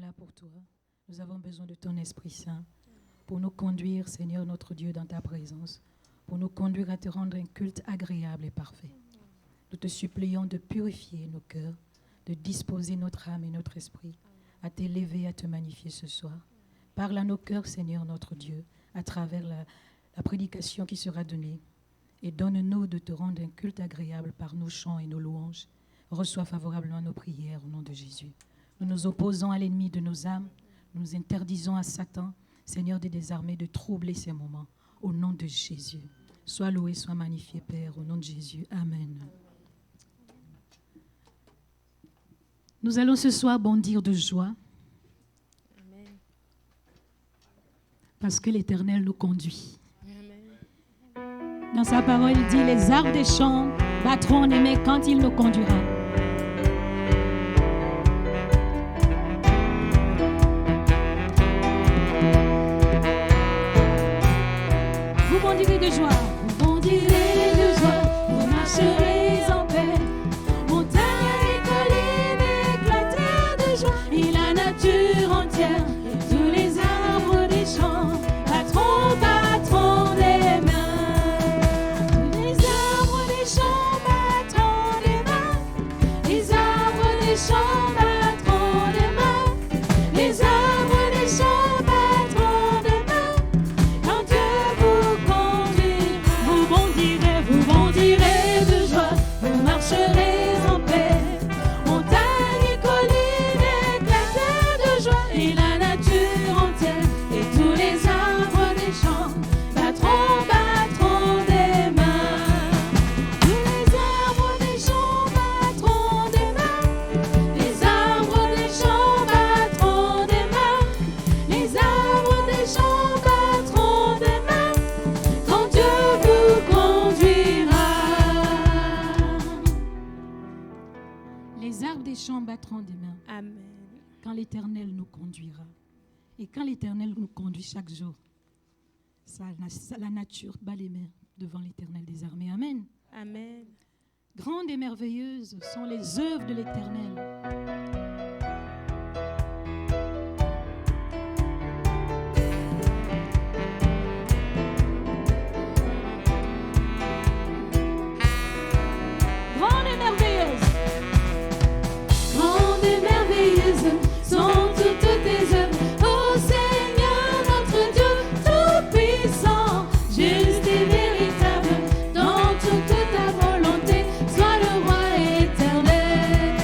là pour toi. Nous avons besoin de ton Esprit Saint pour nous conduire, Seigneur notre Dieu, dans ta présence, pour nous conduire à te rendre un culte agréable et parfait. Nous te supplions de purifier nos cœurs, de disposer notre âme et notre esprit à t'élever, à te magnifier ce soir. Parle à nos cœurs, Seigneur notre Dieu, à travers la prédication qui sera donnée. Et donne-nous de te rendre un culte agréable par nos chants et nos louanges. Reçois favorablement nos prières au nom de Jésus. Nous nous opposons à l'ennemi de nos âmes. Nous interdisons à Satan, Seigneur des armées, de troubler ces moments. Au nom de Jésus. Sois loué, sois magnifié, Père, au nom de Jésus. Amen. Nous allons ce soir bondir de joie. Amen. Parce que l'Éternel nous conduit. Dans sa parole, il dit, les arbres des champs battront des mains quand il nous conduira. Vous bondirez de joie. Vous bondirez de joie. Vous marcherez en paix. Montagnes et collines éclatèrent de joie. Et la nature entière et tous les arbres des champs battront des mains. Chants battront des mains, les arbres des champs battront des mains, quand Dieu vous conduira. Vous bondirez de joie, vous marcherez en paix. Montagnes et collines éclatèrent de joie, et la nature entière et tous les arbres des champs battront des mains. Tous les arbres des champs battront des mains. Les arbres des champs battront des mains. Les arbres des champs battront des mains. Quand Dieu vous conduira. Les arbres des champs battront des mains. Amen. Quand l'Éternel nous conduira. Et quand l'Éternel nous conduit chaque jour, la nature bat les mains devant l'Éternel des armées. Amen. Amen. Grandes et merveilleuses sont les œuvres de l'Éternel. Grandes et merveilleuses. Grandes et merveilleuses sont toutes tes œuvres. Ô Seigneur notre Dieu tout-puissant, juste et véritable dans toute ta volonté. Sois le roi éternel.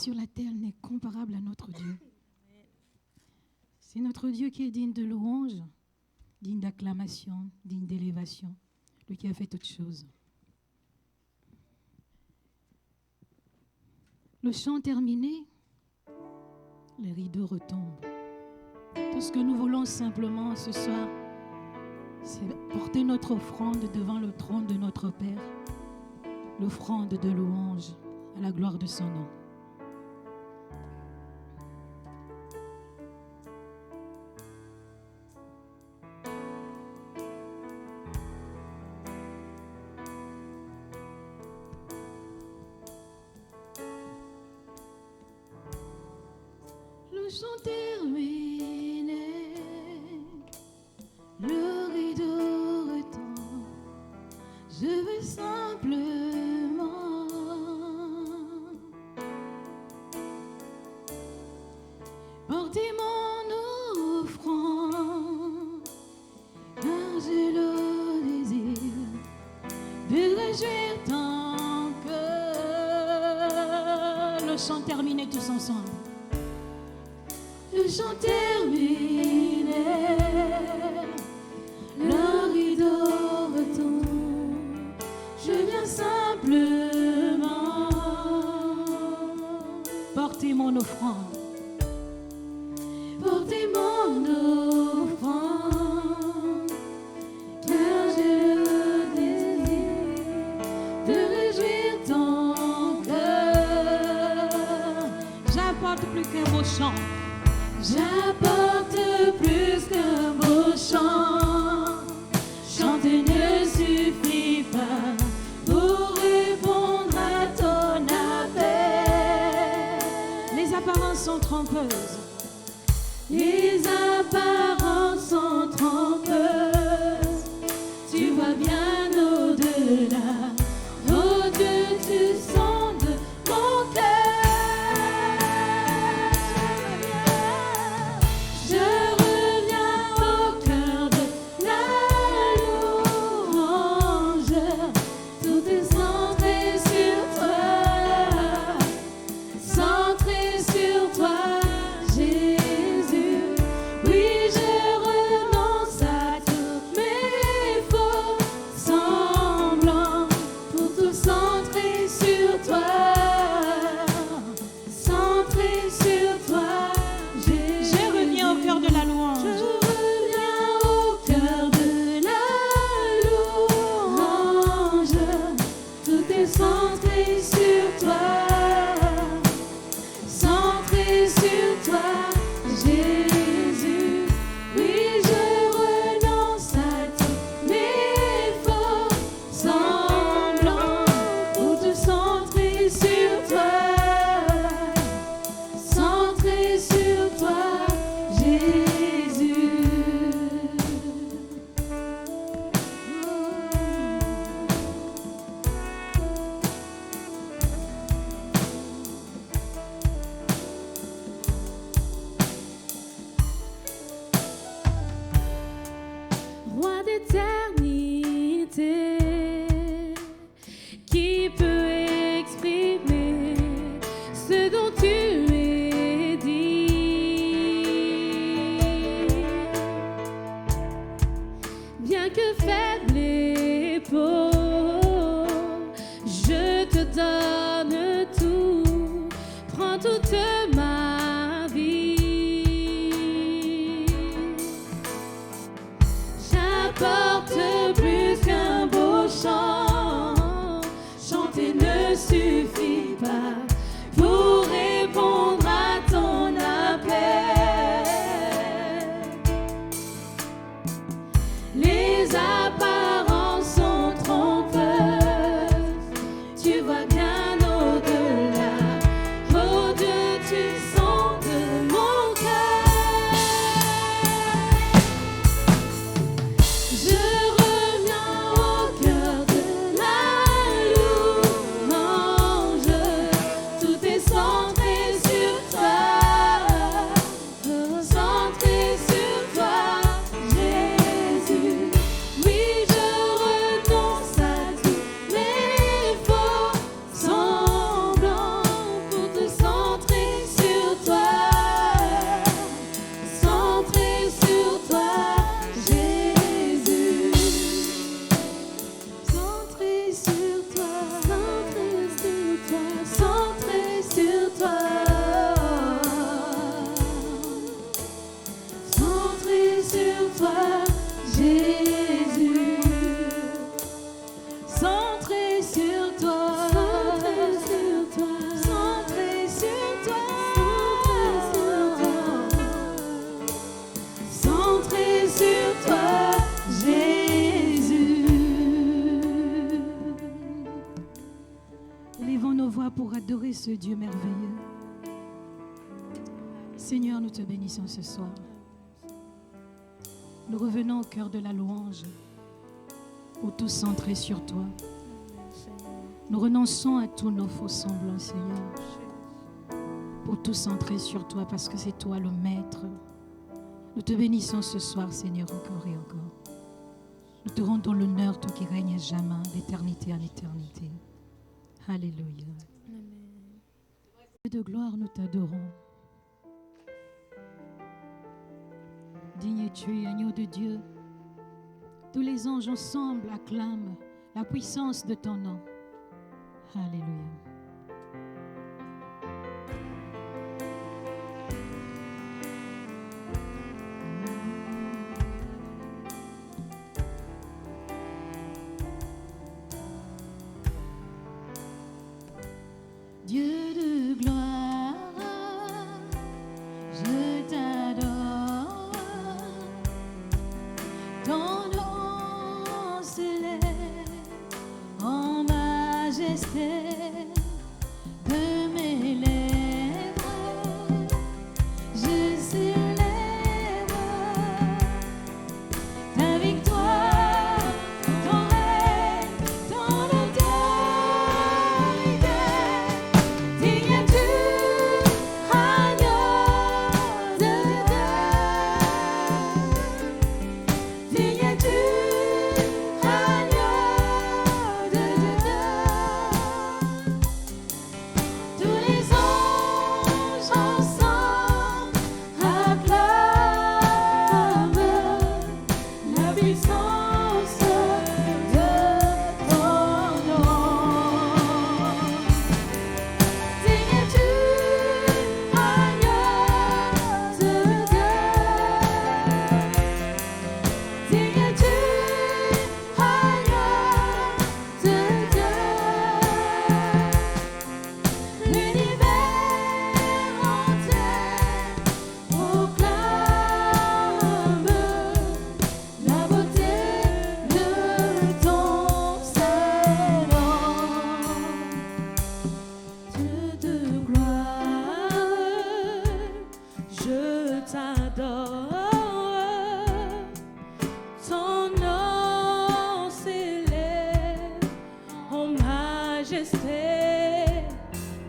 sur la terre n'est comparable à notre Dieu. C'est notre Dieu qui est digne de louange, digne d'acclamation, digne d'élévation, lui qui a fait toutes choses. Le chant terminé, les rideaux retombent. Tout ce que nous voulons simplement ce soir, c'est porter notre offrande devant le trône de notre Père, l'offrande de louange à la gloire de son nom. Le chant terminé, le rideau retombe. Je veux simplement porter mon offrande, car j'ai le désir de réjouir ton cœur. Le chant terminé tous ensemble. Le chant terminé, le rideau retombe. Je viens simplement porter mon offrande, porter mon offrande, car j'ai le désir de réjouir ton cœur. J'apporte plus qu'un beau chant. J'apporte plus qu'un beau chant. Chanter ne suffit pas pour répondre à ton appel. Les apparences sont trompeuses. Les apparences sont trompeuses. Tu vois bien au-delà. Oh Dieu, tu sondes mon cœur. Oui. ce Dieu merveilleux. Seigneur, nous te bénissons ce soir. Nous revenons au cœur de la louange pour tout centrer sur toi. Nous renonçons à tous nos faux semblants, Seigneur, pour tout centrer sur toi parce que c'est toi le Maître. Nous te bénissons ce soir, Seigneur, encore et encore. Nous te rendons l'honneur, toi qui règnes à jamais, d'éternité en éternité. Alléluia. Dieu de gloire, nous t'adorons. Digne es-tu, agneau de Dieu. Tous les anges ensemble acclament la puissance de ton nom. Alléluia. Dieu de gloire, je t'adore. Ton nom s'élève en majesté de mes lèvres. Je célèbre ta victoire, ton règne, ton autorité. Digne es-tu, agneau de Dieu. Digne es-tu, agneau de Dieu. Tous les anges ensemble acclament la puissance de ton nom. Digne es-tu, agneau de Dieu. Digne es-tu, agneau de Dieu. L'univers entier proclame la beauté de ton Seigneur. Dieu de gloire, je t'adore. Ton nom s'élève en majesté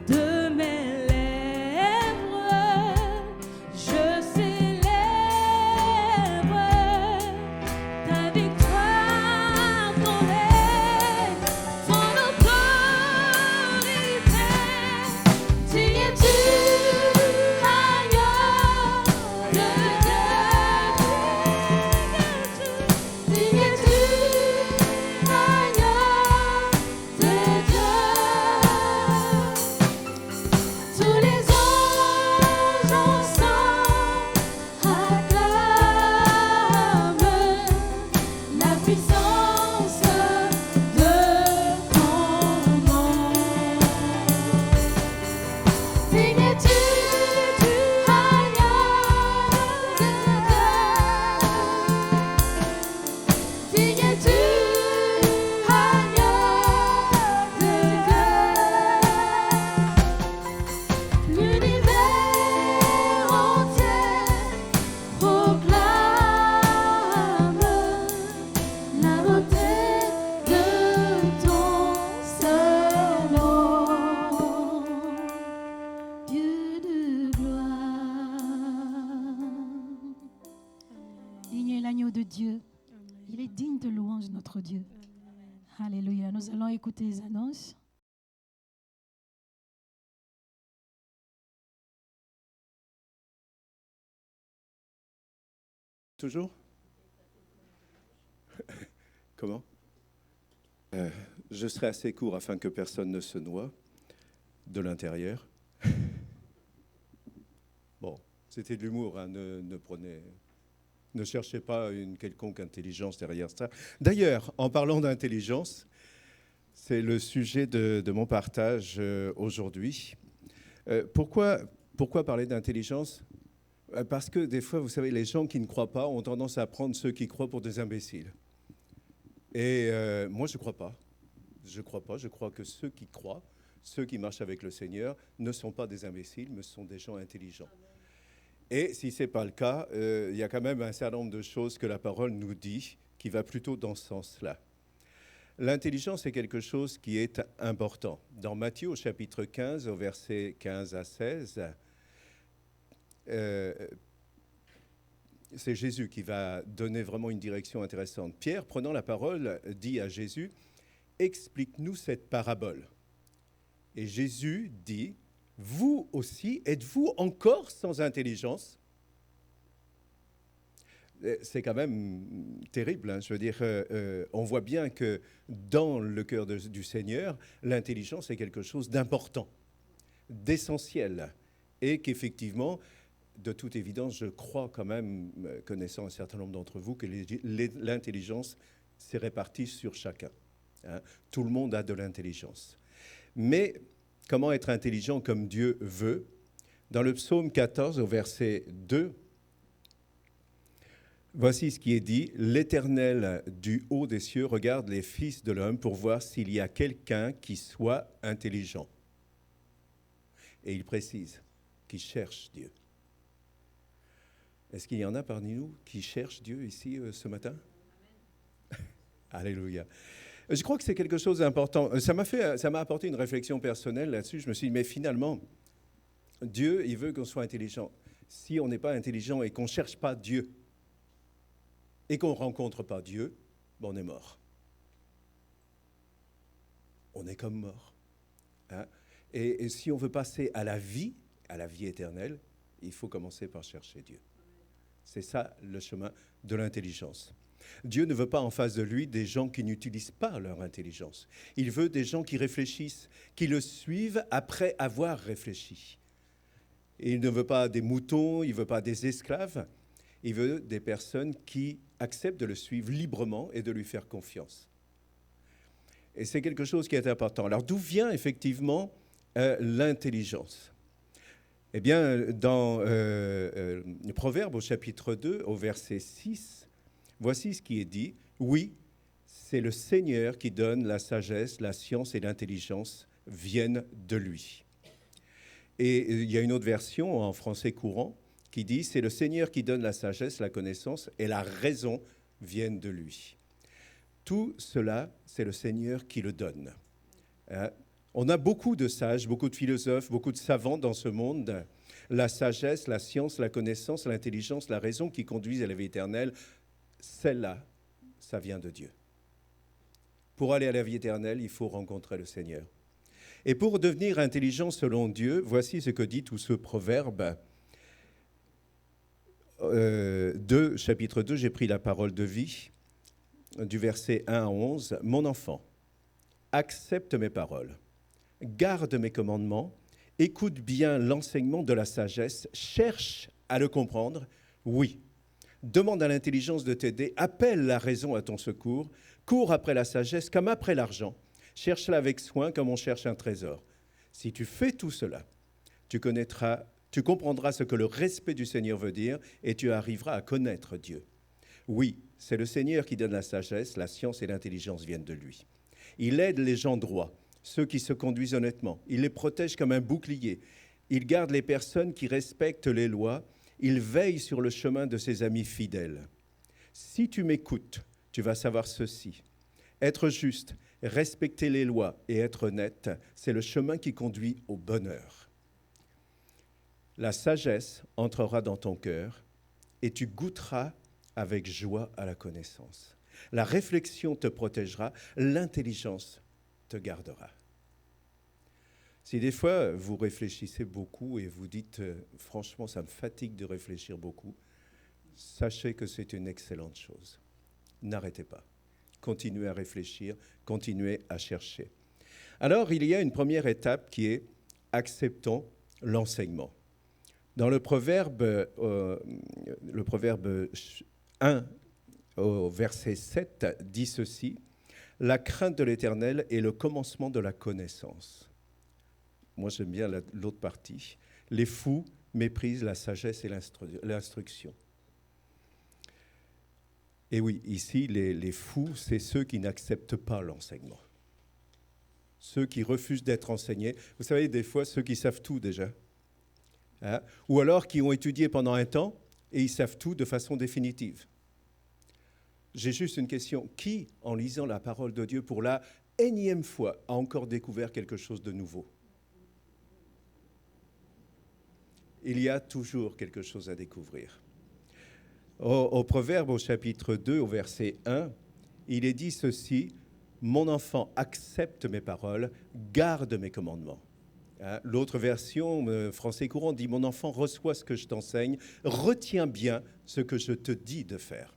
de mes lèvres. Je célèbre ta victoire, ton règne, ton autorité. Digne es-tu, agneau de Dieu. Digne es-tu, agneau de Dieu. Tous les anges ensemble acclament la puissance de ton nom. Digne es-tu, agneau de Dieu. Digne es-tu, agneau de Dieu. L'univers entier proclame la beauté de ton seul nom. Dieu de gloire. Digne est l'agneau de Dieu. Il est digne de louange, notre Dieu. Alléluia. Nous allons écouter les annonces. Toujours? Comment? Je serai assez court afin que personne ne se noie de l'intérieur. Bon, c'était de l'humour, hein, ne cherchez pas une quelconque intelligence derrière ça. D'ailleurs, en parlant d'intelligence, c'est le sujet de mon partage aujourd'hui. Pourquoi parler d'intelligence ? Parce que des fois, vous savez, les gens qui ne croient pas ont tendance à prendre ceux qui croient pour des imbéciles. Et moi, je ne crois pas. Je crois pas. Je crois que ceux qui croient ceux qui marchent avec le Seigneur ne sont pas des imbéciles, mais sont des gens intelligents. Et si ce n'est pas le cas, il y a quand même un certain nombre de choses que la parole nous dit qui va plutôt dans ce sens-là. L'intelligence est quelque chose qui est important. Dans Matthieu, au chapitre 15, au verset 15 à 16, c'est Jésus qui va donner vraiment une direction intéressante. Pierre, prenant la parole, dit à Jésus, « Explique-nous cette parabole. » Et Jésus dit, « Vous aussi, êtes-vous encore sans intelligence ?» C'est quand même terrible, hein. Je veux dire, on voit bien que dans le cœur du Seigneur, l'intelligence est quelque chose d'important, d'essentiel, et qu'effectivement, de toute évidence, je crois quand même, connaissant un certain nombre d'entre vous, que l'intelligence s'est répartie sur chacun. Hein. Tout le monde a de l'intelligence. Mais comment être intelligent comme Dieu veut? Dans le psaume 14, au verset 2, voici ce qui est dit, « L'Éternel du haut des cieux regarde les fils de l'homme pour voir s'il y a quelqu'un qui soit intelligent. » Et il précise, qui cherche Dieu. Est-ce qu'il y en a parmi nous qui cherchent Dieu ici ce matin? Alléluia. Je crois que c'est quelque chose d'important. Ça m'a apporté une réflexion personnelle là-dessus. Je me suis dit, mais finalement, Dieu, il veut qu'on soit intelligent. Si on n'est pas intelligent et qu'on ne cherche pas Dieu, et qu'on ne rencontre pas Dieu, ben on est mort. On est comme mort. Hein? Et si on veut passer à la vie éternelle, il faut commencer par chercher Dieu. C'est ça le chemin de l'intelligence. Dieu ne veut pas en face de lui des gens qui n'utilisent pas leur intelligence. Il veut des gens qui réfléchissent, qui le suivent après avoir réfléchi. Et il ne veut pas des moutons, il ne veut pas des esclaves. Il veut des personnes qui acceptent de le suivre librement et de lui faire confiance. Et c'est quelque chose qui est important. Alors, d'où vient effectivement l'intelligence? Eh bien, dans le Proverbe au chapitre 2, au verset 6, voici ce qui est dit. « Oui, c'est le Seigneur qui donne la sagesse, la science et l'intelligence viennent de lui. » Et il y a une autre version en français courant qui dit « C'est le Seigneur qui donne la sagesse, la connaissance et la raison viennent de lui. » Tout cela, c'est le Seigneur qui le donne. On a beaucoup de sages, beaucoup de philosophes, beaucoup de savants dans ce monde. La sagesse, la science, la connaissance, l'intelligence, la raison qui conduisent à la vie éternelle, celle-là, ça vient de Dieu. Pour aller à la vie éternelle, il faut rencontrer le Seigneur. Et pour devenir intelligent selon Dieu, voici ce que dit tout ce proverbe. Chapitre 2, j'ai pris la parole de vie, du verset 1 à 11. « Mon enfant, accepte mes paroles, garde mes commandements, écoute bien l'enseignement de la sagesse, cherche à le comprendre, oui. Demande à l'intelligence de t'aider, appelle la raison à ton secours, cours après la sagesse comme après l'argent, cherche-la avec soin comme on cherche un trésor. Si tu fais tout cela, tu comprendras ce que le respect du Seigneur veut dire et tu arriveras à connaître Dieu. Oui, c'est le Seigneur qui donne la sagesse, la science et l'intelligence viennent de lui. Il aide les gens droits, ceux qui se conduisent honnêtement. Il les protège comme un bouclier. Il garde les personnes qui respectent les lois. Il veille sur le chemin de ses amis fidèles. Si tu m'écoutes, tu vas savoir ceci. Être juste, respecter les lois et être honnête, c'est le chemin qui conduit au bonheur. La sagesse entrera dans ton cœur et tu goûteras avec joie à la connaissance. La réflexion te protégera, l'intelligence te gardera. Si des fois vous réfléchissez beaucoup et vous dites « franchement, ça me fatigue de réfléchir beaucoup », sachez que c'est une excellente chose. N'arrêtez pas. Continuez à réfléchir, continuez à chercher. Alors, il y a une première étape qui est « acceptons l'enseignement ». Dans le proverbe 1, au verset 7, dit ceci, « La crainte de l'Éternel est le commencement de la connaissance. » Moi, j'aime bien l'autre partie. « Les fous méprisent la sagesse et l'instruction. » Et oui, ici, les fous, c'est ceux qui n'acceptent pas l'enseignement. ceux qui refusent d'être enseignés. Vous savez, des fois, ceux qui savent tout déjà. Hein? Ou alors qui ont étudié pendant un temps et ils savent tout de façon définitive. J'ai juste une question. Qui, en lisant la parole de Dieu pour la énième fois, a encore découvert quelque chose de nouveau? Il y a toujours quelque chose à découvrir. Au Proverbe, au chapitre 2, au verset 1, il est dit ceci: « Mon enfant, accepte mes paroles, garde mes commandements. » Hein, l'autre version, français courant, dit « Mon enfant, reçois ce que je t'enseigne, retiens bien ce que je te dis de faire. »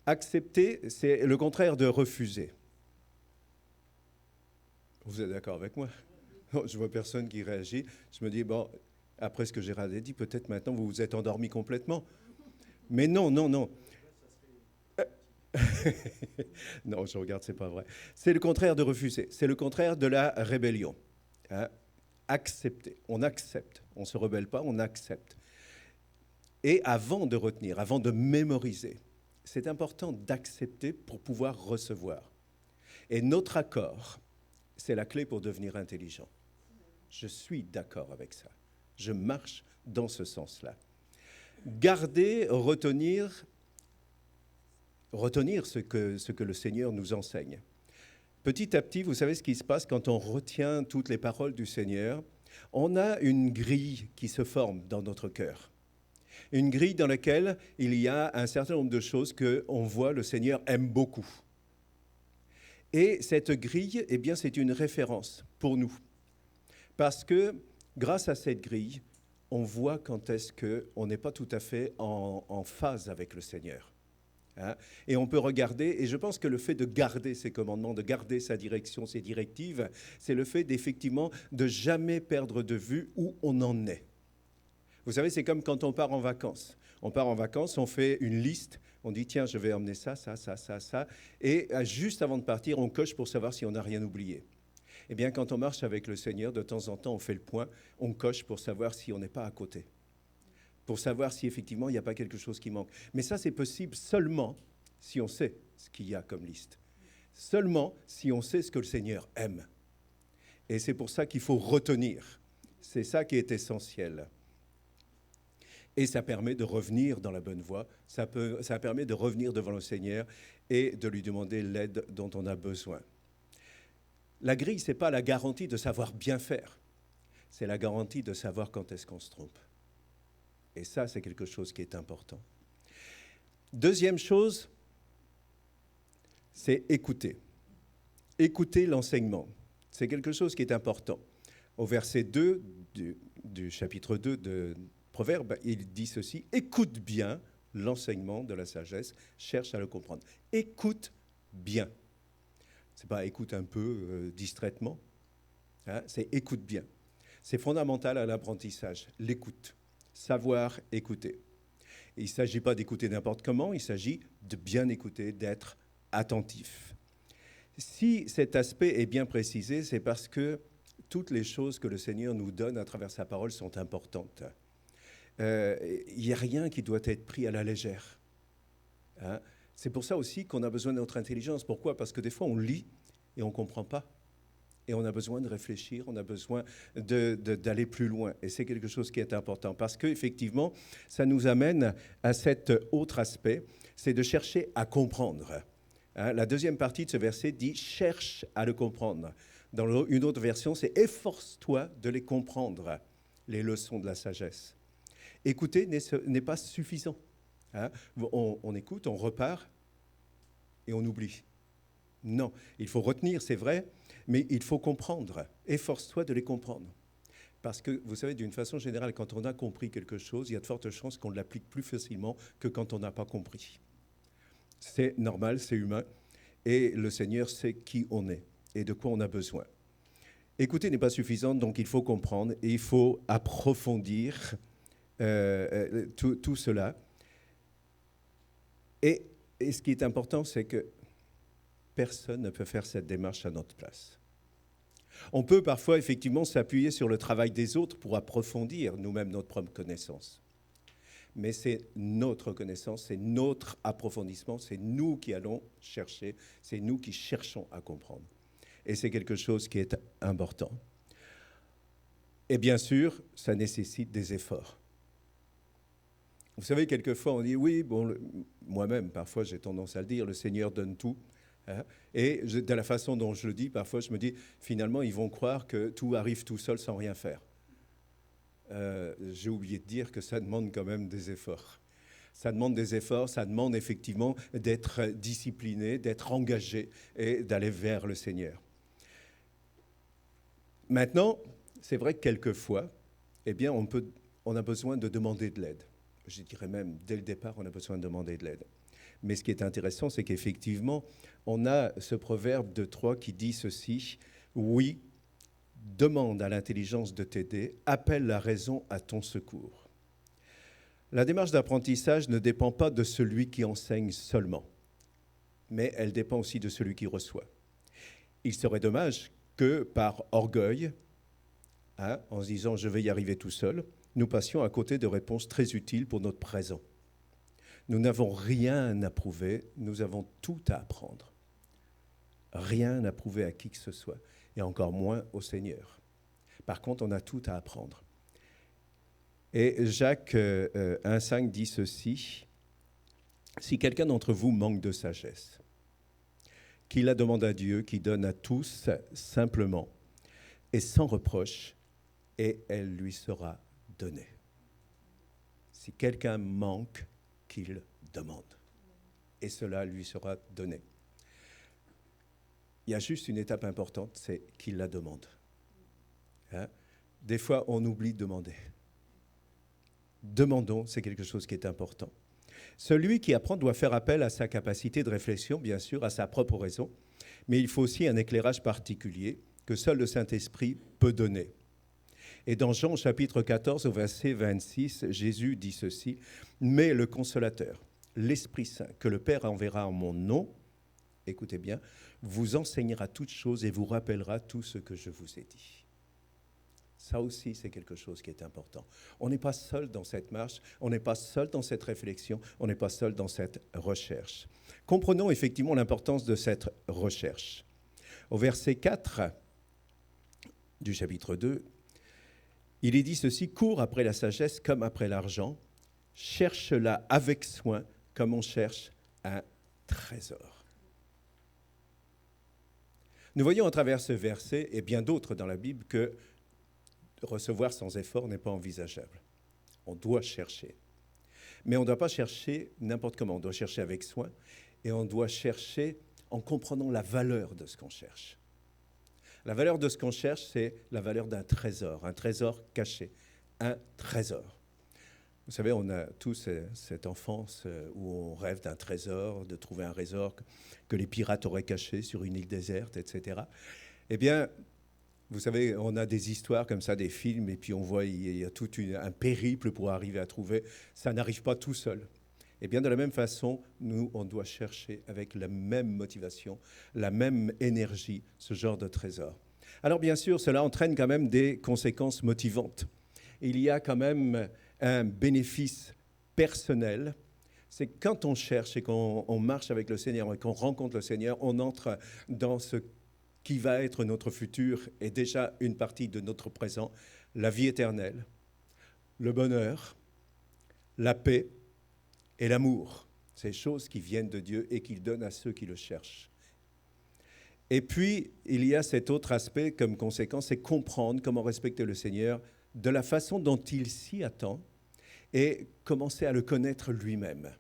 Accepter, c'est le contraire de refuser. Vous êtes d'accord avec moi? Je vois personne qui réagit. Je me dis, bon, après ce que Gérald a dit, peut-être maintenant vous vous êtes endormi complètement. Mais non, non, non. Non, je regarde, c'est pas vrai. C'est le contraire de refuser. C'est le contraire de la rébellion. Hein? Accepter. On accepte. On ne se rebelle pas, on accepte. Et avant de retenir, avant de mémoriser, c'est important d'accepter pour pouvoir recevoir. Et notre accord, c'est la clé pour devenir intelligent. Je suis d'accord avec ça. Je marche dans ce sens-là. Garder, retenir ce que le Seigneur nous enseigne. Petit à petit, vous savez ce qui se passe quand on retient toutes les paroles du Seigneur? On a une grille qui se forme dans notre cœur. Une grille dans laquelle il y a un certain nombre de choses qu'on voit le Seigneur aime beaucoup. Et cette grille, eh bien, c'est une référence pour nous. Parce que grâce à cette grille, on voit quand est-ce qu'on n'est pas tout à fait en phase avec le Seigneur. Hein? Et on peut regarder, et je pense que le fait de garder ses commandements, de garder sa direction, ses directives, c'est le fait d'effectivement de jamais perdre de vue où on en est. Vous savez, c'est comme quand on part en vacances. On part en vacances, on fait une liste, on dit tiens, je vais emmener ça, ça, ça, ça, ça, et juste avant de partir, on coche pour savoir si on n'a rien oublié. Eh bien, quand on marche avec le Seigneur, de temps en temps, on fait le point, on coche pour savoir si on n'est pas à côté, pour savoir si effectivement il n'y a pas quelque chose qui manque. Mais ça, c'est possible seulement si on sait ce qu'il y a comme liste, seulement si on sait ce que le Seigneur aime. Et c'est pour ça qu'il faut retenir. C'est ça qui est essentiel. Et ça permet de revenir dans la bonne voie, ça permet de revenir devant le Seigneur et de lui demander l'aide dont on a besoin. La grille, ce n'est pas la garantie de savoir bien faire, c'est la garantie de savoir quand est-ce qu'on se trompe. Et ça, c'est quelque chose qui est important. Deuxième chose, c'est écouter. Écouter l'enseignement. C'est quelque chose qui est important. Au verset 2 du chapitre 2 de Proverbe, il dit ceci: « Écoute bien l'enseignement de la sagesse, cherche à le comprendre. » Écoute bien. Ce n'est pas écoute un peu distraitement, hein, c'est écoute bien. C'est fondamental à l'apprentissage, l'écoute, savoir écouter. Et il ne s'agit pas d'écouter n'importe comment, il s'agit de bien écouter, d'être attentif. Si cet aspect est bien précisé, c'est parce que toutes les choses que le Seigneur nous donne à travers sa parole sont importantes. Il n'y a rien qui doit être pris à la légère. Hein? C'est pour ça aussi qu'on a besoin de notre intelligence. Pourquoi? Parce que des fois, on lit et on ne comprend pas. Et on a besoin de réfléchir, on a besoin d'aller plus loin. Et c'est quelque chose qui est important. Parce qu'effectivement, ça nous amène à cet autre aspect, c'est de chercher à comprendre. Hein? La deuxième partie de ce verset dit « cherche à le comprendre ». Dans une autre version, c'est « efforce-toi de les comprendre », les leçons de la sagesse. Écouter n'est pas suffisant. Hein? On écoute, on repart et on oublie. Non, il faut retenir, c'est vrai, mais il faut comprendre. Efforce-toi de les comprendre. Parce que, vous savez, d'une façon générale, quand on a compris quelque chose, il y a de fortes chances qu'on l'applique plus facilement que quand on n'a pas compris. C'est normal, c'est humain, et le Seigneur sait qui on est et de quoi on a besoin. Écouter n'est pas suffisant, donc il faut comprendre et il faut approfondir tout cela. Et ce qui est important, c'est que personne ne peut faire cette démarche à notre place. On peut parfois effectivement s'appuyer sur le travail des autres pour approfondir nous-mêmes notre propre connaissance. Mais c'est notre connaissance, c'est notre approfondissement, c'est nous qui allons chercher, c'est nous qui cherchons à comprendre. Et c'est quelque chose qui est important. Et bien sûr, ça nécessite des efforts. Vous savez, quelquefois, on dit, oui, bon, moi-même, parfois, j'ai tendance à le dire, le Seigneur donne tout. Hein, et de la façon dont je le dis, parfois, je me dis, finalement, ils vont croire que tout arrive tout seul sans rien faire. J'ai oublié de dire que ça demande quand même des efforts. Ça demande des efforts, ça demande effectivement d'être discipliné, d'être engagé et d'aller vers le Seigneur. Maintenant, c'est vrai que quelquefois, eh bien, on a besoin de demander de l'aide. Je dirais même, dès le départ, on a besoin de demander de l'aide. Mais ce qui est intéressant, c'est qu'effectivement, on a ce proverbe de 3 qui dit ceci, « Oui, demande à l'intelligence de t'aider, appelle la raison à ton secours. » La démarche d'apprentissage ne dépend pas de celui qui enseigne seulement, mais elle dépend aussi de celui qui reçoit. Il serait dommage que par orgueil, en se disant « je vais y arriver tout seul », nous passions à côté de réponses très utiles pour notre présent. Nous n'avons rien à prouver, nous avons tout à apprendre. Rien à prouver à qui que ce soit, et encore moins au Seigneur. Par contre, on a tout à apprendre. Et Jacques 1,5 dit ceci, « Si quelqu'un d'entre vous manque de sagesse, qu'il la demande à Dieu, qui donne à tous simplement et sans reproche, et elle lui sera donnée. » Si quelqu'un manque, qu'il demande, et cela lui sera donné. Il y a juste une étape importante, c'est qu'il la demande. Hein? Des fois, on oublie de demander. Demandons, c'est quelque chose qui est important. Celui qui apprend doit faire appel à sa capacité de réflexion, bien sûr, à sa propre raison, mais il faut aussi un éclairage particulier que seul le Saint-Esprit peut donner. Et dans Jean chapitre 14, au verset 26, Jésus dit ceci, « Mais le Consolateur, l'Esprit Saint, que le Père enverra en mon nom, écoutez bien, vous enseignera toutes choses et vous rappellera tout ce que je vous ai dit. » Ça aussi, c'est quelque chose qui est important. On n'est pas seul dans cette marche, on n'est pas seul dans cette réflexion, on n'est pas seul dans cette recherche. Comprenons effectivement l'importance de cette recherche. Au verset 4 du chapitre 2, il est dit ceci, « Cours après la sagesse comme après l'argent, cherche-la avec soin comme on cherche un trésor. » Nous voyons à travers ce verset et bien d'autres dans la Bible que recevoir sans effort n'est pas envisageable. On doit chercher. Mais on ne doit pas chercher n'importe comment, on doit chercher avec soin et on doit chercher en comprenant la valeur de ce qu'on cherche. La valeur de ce qu'on cherche, c'est la valeur d'un trésor, un trésor caché, un trésor. Vous savez, on a tous cette enfance où on rêve d'un trésor, de trouver un trésor que les pirates auraient caché sur une île déserte, etc. Eh bien, vous savez, on a des histoires comme ça, des films, et puis on voit il y a tout un périple pour arriver à trouver. Ça n'arrive pas tout seul. Eh bien, de la même façon, nous, on doit chercher avec la même motivation, la même énergie, ce genre de trésor. Alors, bien sûr, cela entraîne quand même des conséquences motivantes. Il y a quand même un bénéfice personnel. C'est quand on cherche et qu'on marche avec le Seigneur et qu'on rencontre le Seigneur, on entre dans ce qui va être notre futur et déjà une partie de notre présent, la vie éternelle, le bonheur, la paix, et l'amour, ces choses qui viennent de Dieu et qu'il donne à ceux qui le cherchent. Et puis, il y a cet autre aspect comme conséquence, c'est comprendre comment respecter le Seigneur de la façon dont il s'y attend et commencer à le connaître lui-même.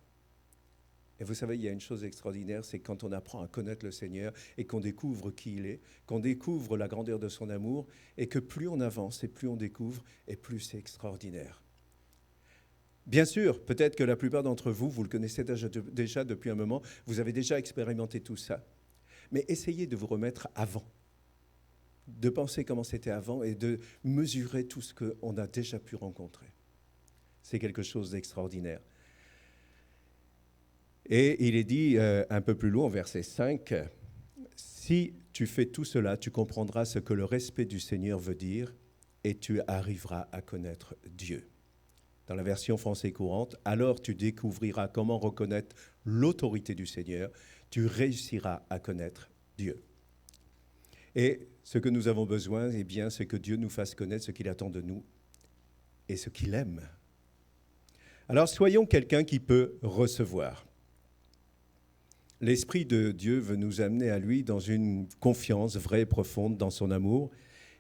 Et vous savez, il y a une chose extraordinaire, c'est quand on apprend à connaître le Seigneur et qu'on découvre qui il est, qu'on découvre la grandeur de son amour et que plus on avance et plus on découvre et plus c'est extraordinaire. Bien sûr, peut-être que la plupart d'entre vous, vous le connaissez déjà depuis un moment, vous avez déjà expérimenté tout ça. Mais essayez de vous remettre avant, de penser comment c'était avant et de mesurer tout ce qu'on a déjà pu rencontrer. C'est quelque chose d'extraordinaire. Et il est dit un peu plus loin, au verset 5, « Si tu fais tout cela, tu comprendras ce que le respect du Seigneur veut dire et tu arriveras à connaître Dieu. » Dans la version française courante, « Alors tu découvriras comment reconnaître l'autorité du Seigneur, tu réussiras à connaître Dieu. » Et ce que nous avons besoin, eh bien, c'est que Dieu nous fasse connaître ce qu'il attend de nous et ce qu'il aime. Alors, soyons quelqu'un qui peut recevoir. L'Esprit de Dieu veut nous amener à lui dans une confiance vraie et profonde dans son amour.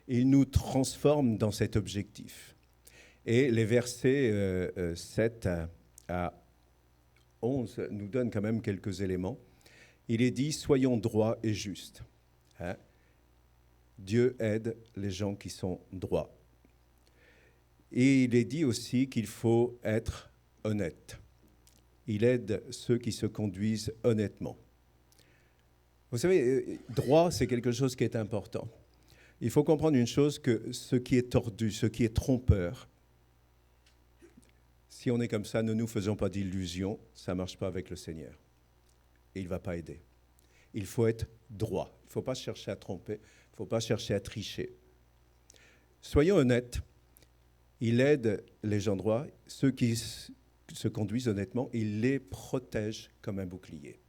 Il nous transforme dans cet objectif. Et les versets 7 à 11 nous donnent quand même quelques éléments. Il est dit « Soyons droits et justes ». Dieu aide les gens qui sont droits. Et il est dit aussi qu'il faut être honnête. Il aide ceux qui se conduisent honnêtement. Vous savez, droit, c'est quelque chose qui est important. Il faut comprendre une chose, que ce qui est tordu, ce qui est trompeur, si on est comme ça, ne nous faisons pas d'illusions, ça ne marche pas avec le Seigneur. Et il ne va pas aider. Il faut être droit. Il ne faut pas chercher à tromper, il ne faut pas chercher à tricher. Soyons honnêtes. Il aide les gens droits, ceux qui se conduisent honnêtement, il les protège comme un bouclier.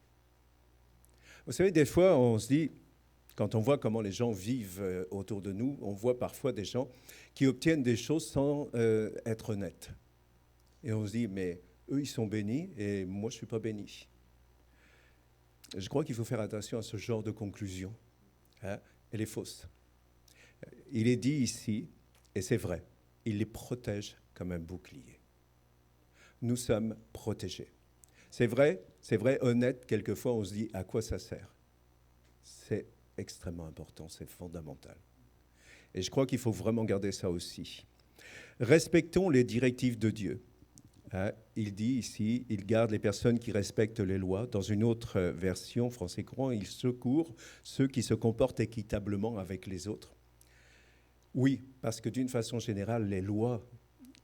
Vous savez, des fois, on se dit, quand on voit comment les gens vivent autour de nous, on voit parfois des gens qui obtiennent des choses sans être honnêtes. Et on se dit, mais eux, ils sont bénis et moi, je ne suis pas béni. Je crois qu'il faut faire attention à ce genre de conclusion. Elle est fausse. Il est dit ici, et c'est vrai, il les protège comme un bouclier. Nous sommes protégés. C'est vrai, honnête, quelquefois on se dit à quoi ça sert. C'est extrêmement important, c'est fondamental. Et je crois qu'il faut vraiment garder ça aussi. Respectons les directives de Dieu. Il dit ici, il garde les personnes qui respectent les lois. Dans une autre version, français courant, il secourt ceux qui se comportent équitablement avec les autres. Oui, parce que d'une façon générale, les lois,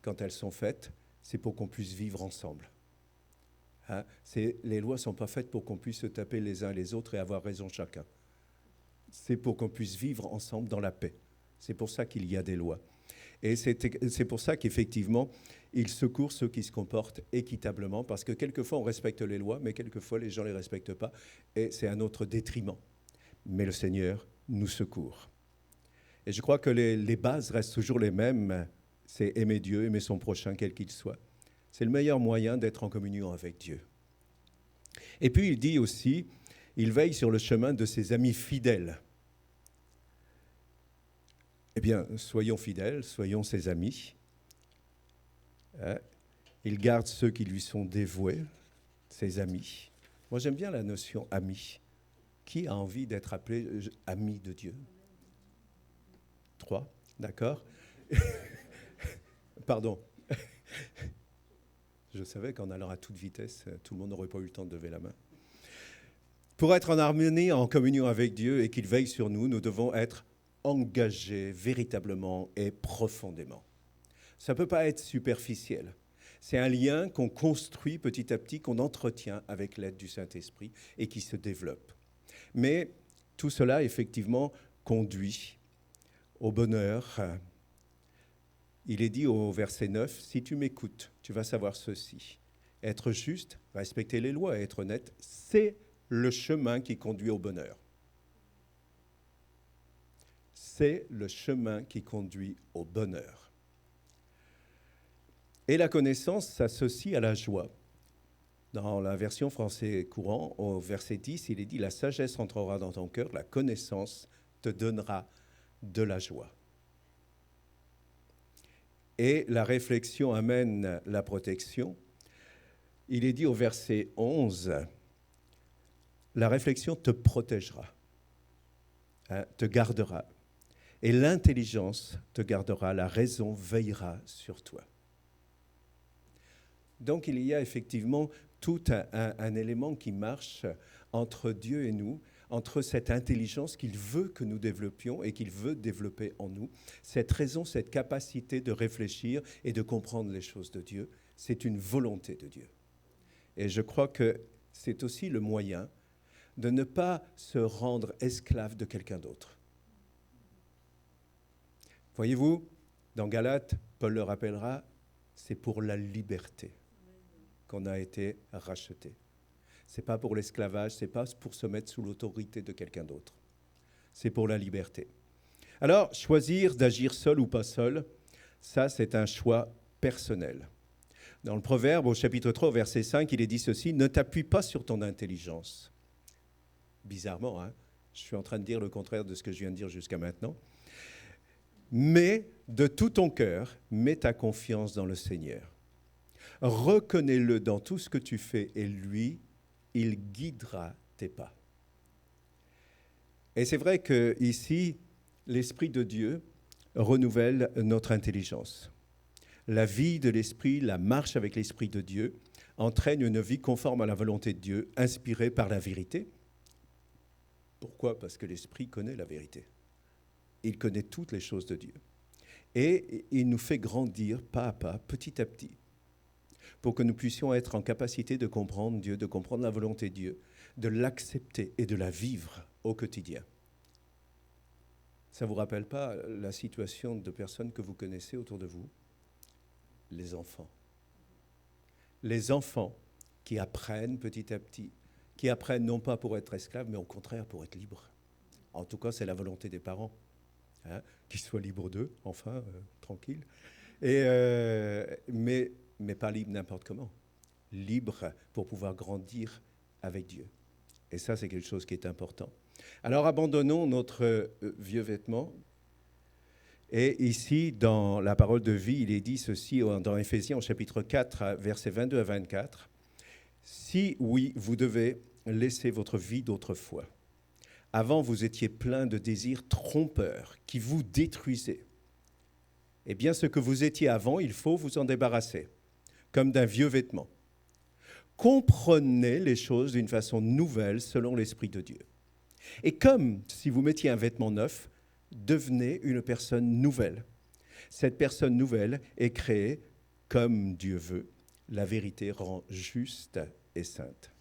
quand elles sont faites, c'est pour qu'on puisse vivre ensemble. Les lois ne sont pas faites pour qu'on puisse se taper les uns les autres et avoir raison chacun. C'est pour qu'on puisse vivre ensemble dans la paix. C'est pour ça qu'il y a des lois. Et c'est pour ça qu'effectivement, il secourt ceux qui se comportent équitablement, parce que quelquefois on respecte les lois, mais quelquefois les gens ne les respectent pas, et c'est à notre détriment. Mais le Seigneur nous secourt. Et je crois que les bases restent toujours les mêmes. C'est aimer Dieu, aimer son prochain, quel qu'il soit. C'est le meilleur moyen d'être en communion avec Dieu. Et puis il dit aussi, il veille sur le chemin de ses amis fidèles. Eh bien, soyons fidèles, soyons ses amis. Il garde ceux qui lui sont dévoués, ses amis. Moi, j'aime bien la notion ami. Qui a envie d'être appelé ami de Dieu ? 3, d'accord ? Pardon. Je savais qu'en allant à toute vitesse, tout le monde n'aurait pas eu le temps de lever la main. Pour être en harmonie, en communion avec Dieu et qu'il veille sur nous, nous devons être engagés véritablement et profondément. Ça ne peut pas être superficiel. C'est un lien qu'on construit petit à petit, qu'on entretient avec l'aide du Saint-Esprit et qui se développe. Mais tout cela, effectivement, conduit au bonheur. Il est dit au verset 9, « Si tu m'écoutes, tu vas savoir ceci. Être juste, respecter les lois et être honnête, c'est le chemin qui conduit au bonheur. » C'est le chemin qui conduit au bonheur. Et la connaissance s'associe à la joie. Dans la version français courant, au verset 10, il est dit « La sagesse entrera dans ton cœur, la connaissance te donnera de la joie. » Et la réflexion amène la protection. Il est dit au verset 11, « La réflexion te protégera, te gardera. Et l'intelligence te gardera, la raison veillera sur toi. » Donc il y a effectivement tout un élément qui marche entre Dieu et nous, entre cette intelligence qu'il veut que nous développions et qu'il veut développer en nous. Cette raison, cette capacité de réfléchir et de comprendre les choses de Dieu, c'est une volonté de Dieu. Et je crois que c'est aussi le moyen de ne pas se rendre esclave de quelqu'un d'autre. Voyez-vous, dans Galates, Paul le rappellera, c'est pour la liberté qu'on a été racheté. Ce n'est pas pour l'esclavage, ce n'est pas pour se mettre sous l'autorité de quelqu'un d'autre. c'est pour la liberté. Alors, choisir d'agir seul ou pas seul, ça, c'est un choix personnel. Dans le Proverbe, au chapitre 3, au verset 5, il est dit ceci, « Ne t'appuie pas sur ton intelligence. » Bizarrement, hein, je suis en train de dire le contraire de ce que je viens de dire jusqu'à maintenant. « Mais de tout ton cœur, mets ta confiance dans le Seigneur. Reconnais-le dans tout ce que tu fais et lui, il guidera tes pas. » Et c'est vrai qu'ici, l'Esprit de Dieu renouvelle notre intelligence. La vie de l'Esprit, la marche avec l'Esprit de Dieu entraîne une vie conforme à la volonté de Dieu, inspirée par la vérité. Pourquoi ? Parce que l'Esprit connaît la vérité. Il connaît toutes les choses de Dieu. Et il nous fait grandir pas à pas, petit à petit, pour que nous puissions être en capacité de comprendre Dieu, de comprendre la volonté de Dieu, de l'accepter et de la vivre au quotidien. Ça ne vous rappelle pas la situation de personnes que vous connaissez autour de vous ? Les enfants. Les enfants qui apprennent petit à petit, qui apprennent non pas pour être esclaves, mais au contraire pour être libres. En tout cas, c'est la volonté des parents, hein, qu'ils soient libres d'eux, enfin, tranquilles. Mais pas libres n'importe comment. Libres pour pouvoir grandir avec Dieu. Et ça, c'est quelque chose qui est important. Alors, abandonnons notre vieux vêtement. Et ici, dans la parole de vie, il est dit ceci dans Éphésiens, au chapitre 4, versets 22 à 24. « Si, oui, vous devez laisser votre vie d'autrefois. Avant, vous étiez plein de désirs trompeurs qui vous détruisaient. Eh bien, ce que vous étiez avant, il faut vous en débarrasser, comme d'un vieux vêtement. Comprenez les choses d'une façon nouvelle selon l'Esprit de Dieu. Et comme si vous mettiez un vêtement neuf, devenez une personne nouvelle. Cette personne nouvelle est créée comme Dieu veut. La vérité rend juste et sainte. »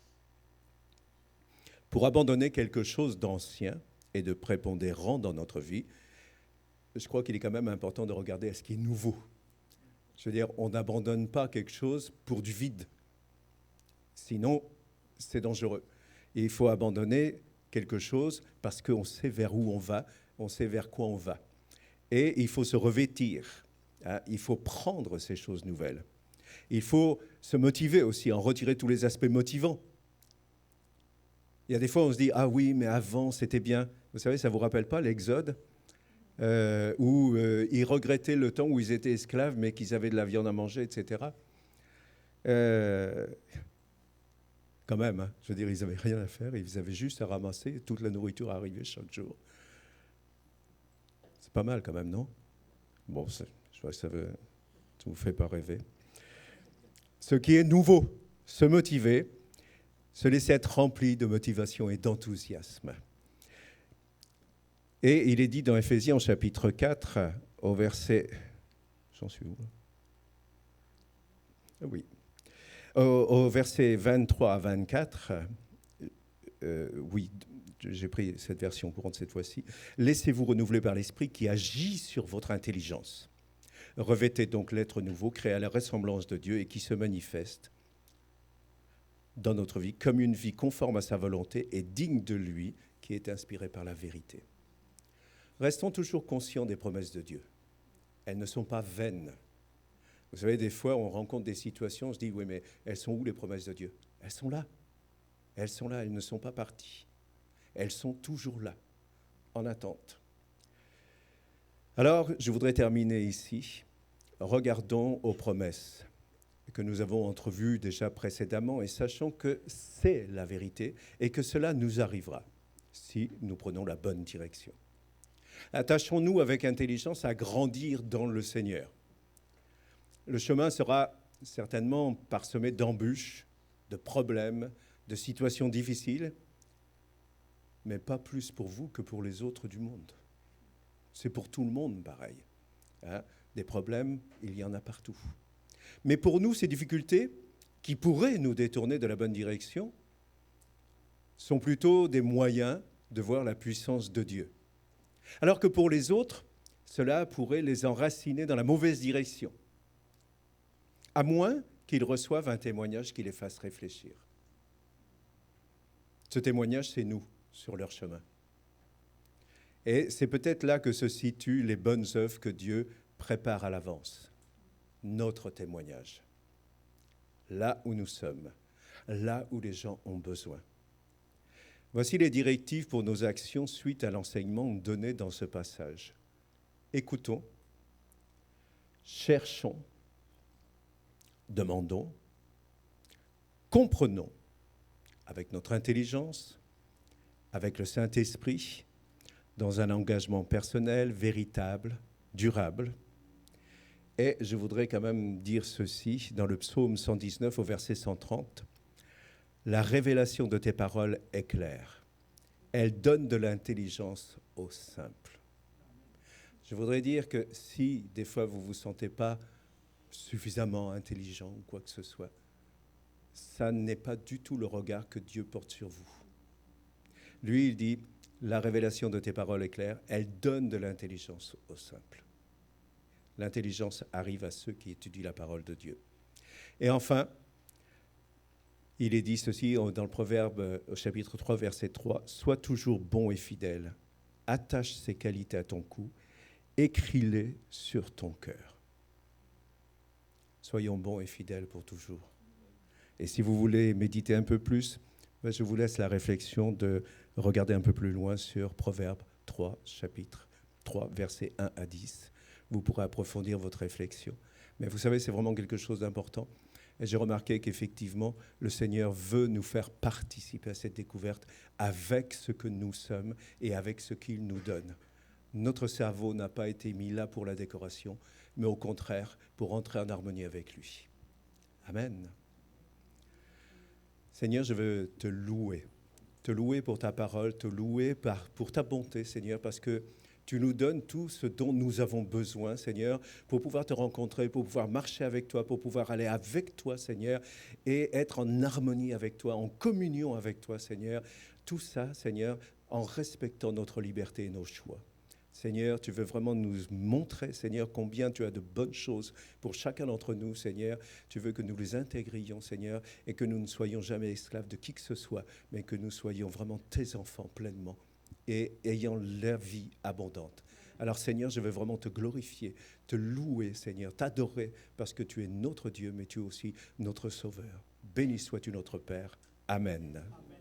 Pour abandonner quelque chose d'ancien et de prépondérant dans notre vie, je crois qu'il est quand même important de regarder à ce qui est nouveau. Je veux dire, on n'abandonne pas quelque chose pour du vide. Sinon, c'est dangereux. Et il faut abandonner quelque chose parce qu'on sait vers où on va, on sait vers quoi on va. Et il faut se revêtir, hein, il faut prendre ces choses nouvelles. Il faut se motiver aussi, en retirer tous les aspects motivants. Il y a des fois, on se dit « Ah oui, mais avant, c'était bien. » Vous savez, ça ne vous rappelle pas l'Exode où ils regrettaient le temps où ils étaient esclaves, mais qu'ils avaient de la viande à manger, etc. Quand même, hein, je veux dire, ils n'avaient rien à faire, ils avaient juste à ramasser, toute la nourriture arrivait chaque jour. C'est pas mal quand même, non ? Bon, je vois que ça ne vous fait pas rêver. Ce qui est nouveau, se motiver, se laisser être rempli de motivation et d'enthousiasme. Et il est dit dans Éphésiens, chapitre 4, au verset... J'en suis où ? Oui. Au verset 23 à 24, oui, j'ai pris cette version courante cette fois-ci. « Laissez-vous renouveler par l'Esprit qui agit sur votre intelligence. Revêtez donc l'être nouveau, créé à la ressemblance de Dieu et qui se manifeste dans notre vie comme une vie conforme à sa volonté et digne de lui, qui est inspirée par la vérité. » Restons toujours conscients des promesses de Dieu. Elles ne sont pas vaines. Vous savez, des fois, on rencontre des situations, on se dit, oui, mais elles sont où les promesses de Dieu ? Elles sont là. Elles sont là, elles ne sont pas parties. Elles sont toujours là, en attente. Alors, je voudrais terminer ici. Regardons aux promesses que nous avons entrevues déjà précédemment et sachons que c'est la vérité et que cela nous arrivera si nous prenons la bonne direction. Attachons-nous avec intelligence à grandir dans le Seigneur. Le chemin sera certainement parsemé d'embûches, de problèmes, de situations difficiles, mais pas plus pour vous que pour les autres du monde. C'est pour tout le monde pareil. Hein ? Des problèmes, il y en a partout. Mais pour nous, ces difficultés, qui pourraient nous détourner de la bonne direction, sont plutôt des moyens de voir la puissance de Dieu. Alors que pour les autres, cela pourrait les enraciner dans la mauvaise direction, à moins qu'ils reçoivent un témoignage qui les fasse réfléchir. Ce témoignage, c'est nous, sur leur chemin. Et c'est peut-être là que se situent les bonnes œuvres que Dieu prépare à l'avance. Notre témoignage. Là où nous sommes, là où les gens ont besoin. Voici les directives pour nos actions suite à l'enseignement donné dans ce passage. Écoutons, cherchons, demandons, comprenons avec notre intelligence, avec le Saint-Esprit, dans un engagement personnel, véritable, durable. Et je voudrais quand même dire ceci, dans le psaume 119 au verset 130, « La révélation de tes paroles est claire. Elle donne de l'intelligence aux simples. » Je voudrais dire que si des fois vous ne vous sentez pas suffisamment intelligent ou quoi que ce soit, ça n'est pas du tout le regard que Dieu porte sur vous. Lui, il dit, la révélation de tes paroles est claire, elle donne de l'intelligence aux simples. L'intelligence arrive à ceux qui étudient la parole de Dieu. Et enfin, il est dit ceci dans le Proverbe au chapitre 3, verset 3, « Sois toujours bon et fidèle, attache ces qualités à ton cou, écris-les sur ton cœur. » Soyons bons et fidèles pour toujours. Et si vous voulez méditer un peu plus, je vous laisse la réflexion de regarder un peu plus loin sur Proverbe 3, chapitre 3, versets 1 à 10. Vous pourrez approfondir votre réflexion. Mais vous savez, c'est vraiment quelque chose d'important. Et j'ai remarqué qu'effectivement, le Seigneur veut nous faire participer à cette découverte avec ce que nous sommes et avec ce qu'il nous donne. Notre cerveau n'a pas été mis là pour la décoration, mais au contraire, pour entrer en harmonie avec lui. Amen. Seigneur, je veux te louer pour ta parole, te louer pour ta bonté, Seigneur, parce que tu nous donnes tout ce dont nous avons besoin, Seigneur, pour pouvoir te rencontrer, pour pouvoir marcher avec toi, pour pouvoir aller avec toi, Seigneur, et être en harmonie avec toi, en communion avec toi, Seigneur. Tout ça, Seigneur, en respectant notre liberté et nos choix. Seigneur, tu veux vraiment nous montrer, Seigneur, combien tu as de bonnes choses pour chacun d'entre nous, Seigneur. Tu veux que nous les intégrions, Seigneur, et que nous ne soyons jamais esclaves de qui que ce soit, mais que nous soyons vraiment tes enfants pleinement et ayant la vie abondante. Alors, Seigneur, je veux vraiment te glorifier, te louer, Seigneur, t'adorer, parce que tu es notre Dieu, mais tu es aussi notre Sauveur. Béni sois-tu notre Père. Amen. Amen.